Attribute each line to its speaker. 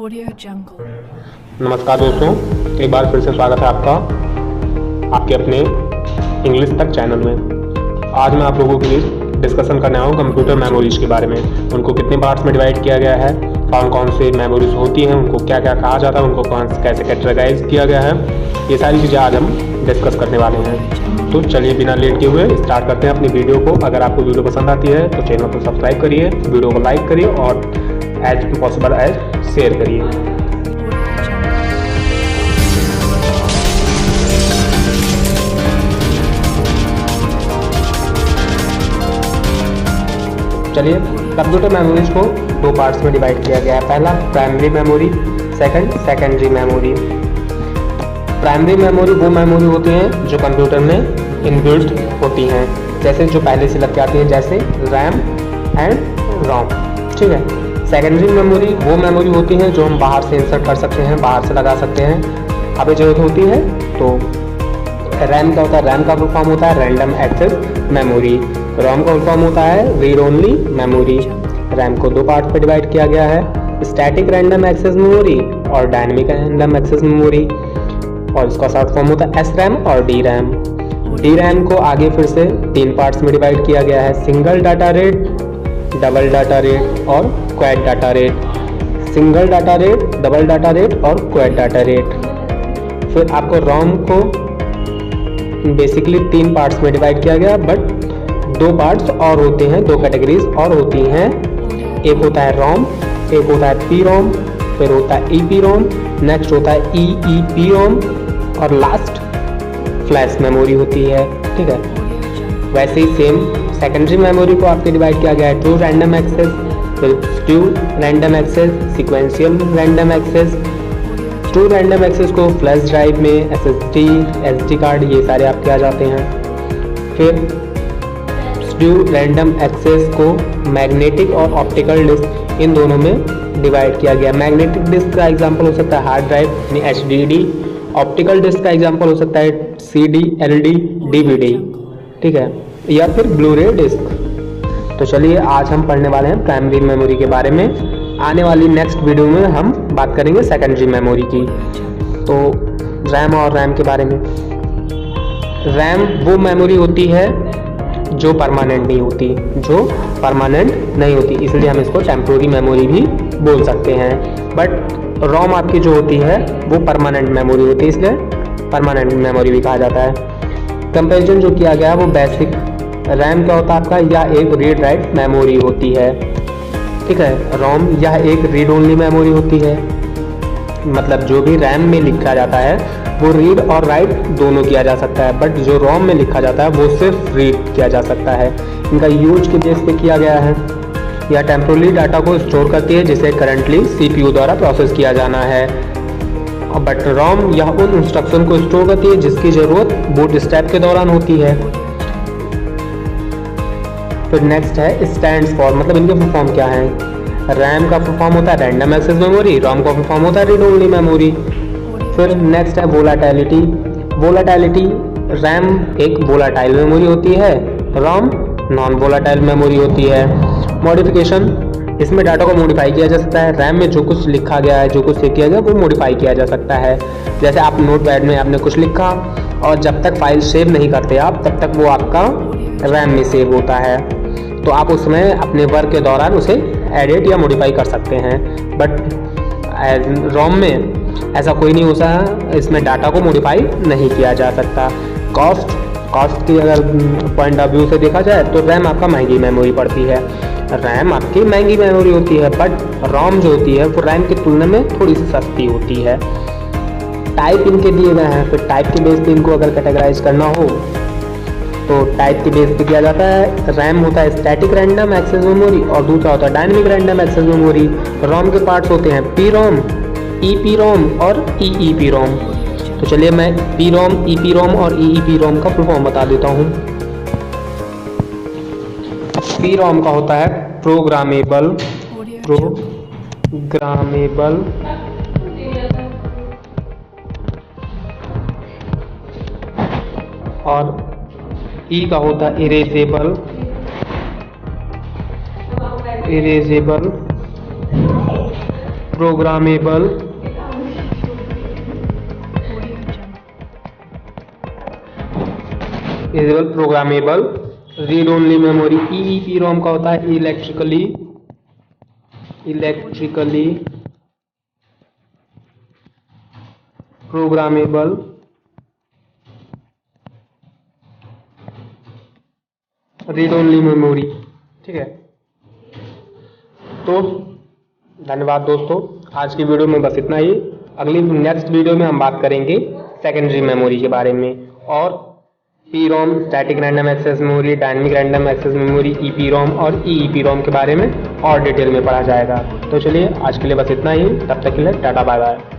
Speaker 1: Audio Jungle।
Speaker 2: नमस्कार दोस्तों, एक बार फिर से स्वागत है आपका आपके अपने इंग्लिश तक चैनल में। आज मैं आप लोगों के लिए डिस्कशन करने आया हूँ कंप्यूटर मेमोरीज के बारे में। उनको कितने पार्ट्स में डिवाइड किया गया है, कौन कौन से मेमोरीज होती हैं, उनको क्या क्या कहा जाता है, उनको कैसे कैटेगराइज किया गया है, ये सारी चीज़ें आज हम डिस्कस करने वाले हैं। तो चलिए बिना लेट किए हुए स्टार्ट करते हैं अपनी वीडियो को। अगर आपको वीडियो पसंद आती है तो चैनल को सब्सक्राइब करिए, वीडियो को लाइक करिए और एज पॉसिबल एज शेयर करिए। चलिए, कंप्यूटर मेमोरीज को दो पार्ट्स में डिवाइड किया गया है। पहला primary memory, second secondary memory. Primary memory वो मेमोरी होती हैं जो कंप्यूटर में इनबिल्ट होती हैं, जैसे जो पहले से लग के आती हैं, जैसे रैम एंड रोम। ठीक है। सेकेंडरी मेमोरी वो मेमोरी होती हैं जो हम बाहर से इंसर्ट कर सकते हैं, बाहर से लगा सकते हैं, हमें जरूरत होती है। तो रैम का होता है, रैम का फुल फॉर्म होता है रैंडम एक्सेस मेमोरी। रोम का फुल फॉर्म होता है रीड ओनली मेमोरी। रैम को दो पार्ट में डिवाइड किया गया है, स्टैटिक रैंडम एक्सेस मेमोरी और डायनेमिक रैंडम एक्सेस मेमोरी, और इसका शॉर्ट फॉर्म होता है एस रैम और डी रैम। डी रैम को आगे फिर से तीन पार्ट्स में डिवाइड किया गया है, single data rate, double data rate और quad data rate. Single data rate, double data rate और क्वाड डाटा रेट। फिर आपको रोम को बेसिकली तीन पार्ट्स में डिवाइड किया गया, बट दो पार्ट्स और होते हैं, दो कैटेगरीज और होती हैं। एक होता है रोम, एक होता है पी रोम, फिर होता है ई पी रोम, नेक्स्ट होता है ई ई पी रोम और लास्ट फ्लैश मेमोरी होती है। ठीक है। वैसे ही सेम सेकेंडरी मेमोरी को आपके डिवाइड किया गया है ट्रू रैंडम एक्सेस, फिर स्ट्यू random access, sequential random access. True random access को फ्लैश ड्राइव में एसएसडी, एसडी कार्ड, ये सारे आपके आ जाते हैं। फिर स्ट्यू रैंडम एक्सेस को मैग्नेटिक और ऑप्टिकल डिस्क, इन दोनों में डिवाइड किया गया। मैग्नेटिक डिस्क का एग्जांपल हो सकता है हार्ड ड्राइव यानी एचडीडी, ऑप्टिकल डिस्क का एग्जांपल हो सकता है सीडी, एलडी, डीवीडी। ठीक है, या फिर ब्लूरे डिस्क। तो चलिए आज हम पढ़ने वाले हैं प्राइमरी मेमोरी के बारे में। आने वाली नेक्स्ट वीडियो में हम बात करेंगे सेकेंडरी मेमोरी की। तो रैम और रैम के बारे में। रैम वो मेमोरी होती है जो परमानेंट नहीं होती, इसलिए हम इसको टेम्पोररी मेमोरी भी बोल सकते हैं। बट रोम आपकी जो होती है वो परमानेंट मेमोरी होती है, इसलिए परमानेंट मेमोरी भी कहा जाता है। कंपैरिजन जो किया गया है वो बेसिक रैम क्या होता है आपका, या एक रीड राइट मेमोरी होती है। ठीक है। रोम यह एक रीड ओनली मेमोरी होती है, मतलब जो भी रैम में लिखा जाता है वो रीड और राइट दोनों किया जा सकता है, बट जो रोम में लिखा जाता है वो सिर्फ रीड किया जा सकता है। इनका यूज के बेस पे किया गया है। यह टेम्पोररी डाटा को स्टोर करती है जिसे करंटली सीपीयू द्वारा प्रोसेस किया जाना है, बट रोम यह उन इंस्ट्रक्शन को स्टोर करती है जिसकी जरूरत बूट स्टेप के दौरान होती है। फिर नेक्स्ट है स्टैंड्स फॉर, मतलब इनके फुल फॉर्म क्या है। रैम का फुल फॉर्म होता है रैंडम एक्सेस मेमोरी, रोम का फुल फॉर्म होता है रीड ओनली मेमोरी। फिर नेक्स्ट है वोलाटिलिटी। वोलाटिलिटी, रैम एक वोलाटाइल मेमोरी होती है, रोम नॉन वोलाटाइल मेमोरी होती है। मॉडिफिकेशन, इसमें डाटा को मॉडिफाई किया जा सकता है। रैम में जो कुछ लिखा गया है, जो कुछ सेव किया गया, वो मॉडिफाई किया जा सकता है। जैसे आप नोटपैड में आपने कुछ लिखा और जब तक फाइल सेव नहीं करते आप, तब तक वो आपका रैम में सेव होता है, तो आप उसमें अपने वर्क के दौरान उसे एडिट या मॉडिफाई कर सकते हैं। बट रोम में ऐसा कोई नहीं होता है, इसमें डाटा को मॉडिफाई नहीं किया जा सकता। कॉस्ट की अगर पॉइंट ऑफ व्यू से देखा जाए तो रैम आपका महंगी मेमोरी पड़ती है, रैम आपकी महंगी मेमोरी होती है, बट रोम जो होती है वो रैम की तुलना में थोड़ी सी सस्ती होती है। टाइप इनके दिए गए हैं, फिर टाइप के बेस पे इनको अगर कैटेगराइज करना हो तो टाइप के बेस पे किया जाता है। रैम होता है स्टैटिक रैंडम एक्सेस मेमोरी और दूसरा होता है डायनेमिक रैंडम एक्सेस मेमोरी। रोम के पार्ट्स होते हैं P ROM, E P ROM और ई ई पी रोम। तो चलिए मैं P ROM, E P ROM और ई ई पी रोम का फुल फॉर्म बता देता हूँ। पी रोम का होता है प्रोग्रामेबल और ई का होता है erasable programmable programmable read only memory. EEPROM का होता है electrically programmable read only memory. ठीक है, तो धन्यवाद दोस्तों, आज की वीडियो में बस इतना ही। अगली नेक्स्ट वीडियो में हम बात करेंगे सेकेंडरी मेमोरी के बारे में, और PROM static random access memory, dynamic random access memory, EPROM और EEPROM के बारे में और डिटेल में पढ़ा जाएगा। तो चलिए आज के लिए बस इतना ही, तब तक के लिए टाटा बाय बाय।